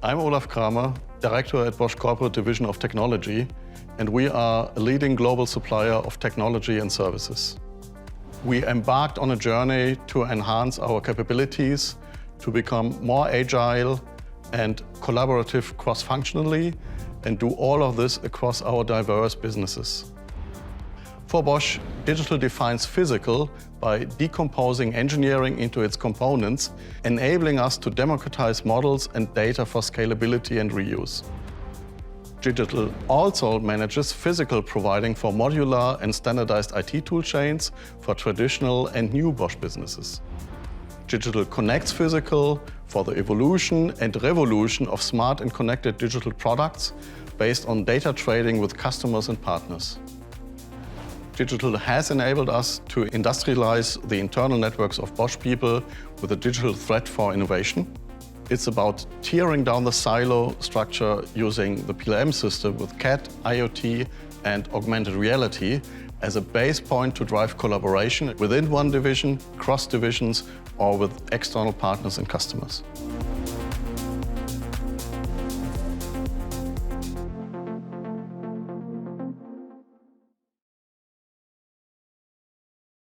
I'm Olaf Kramer, Director at Bosch Corporate Division of Technology, and we are a leading global supplier of technology and services. We embarked on a journey to enhance our capabilities, to become more agile and collaborative cross-functionally, and do all of this across our diverse businesses. For Bosch, digital defines physical by decomposing engineering into its components, enabling us to democratize models and data for scalability and reuse. Digital also manages physical, providing for modular and standardized IT tool chains for traditional and new Bosch businesses. Digital connects physical for the evolution and revolution of smart and connected digital products based on data trading with customers and partners. Digital has enabled us to industrialize the internal networks of Bosch people with a digital thread for innovation. It's about tearing down the silo structure using the PLM system with CAD, IoT and augmented reality as a base point to drive collaboration within one division, cross divisions or with external partners and customers.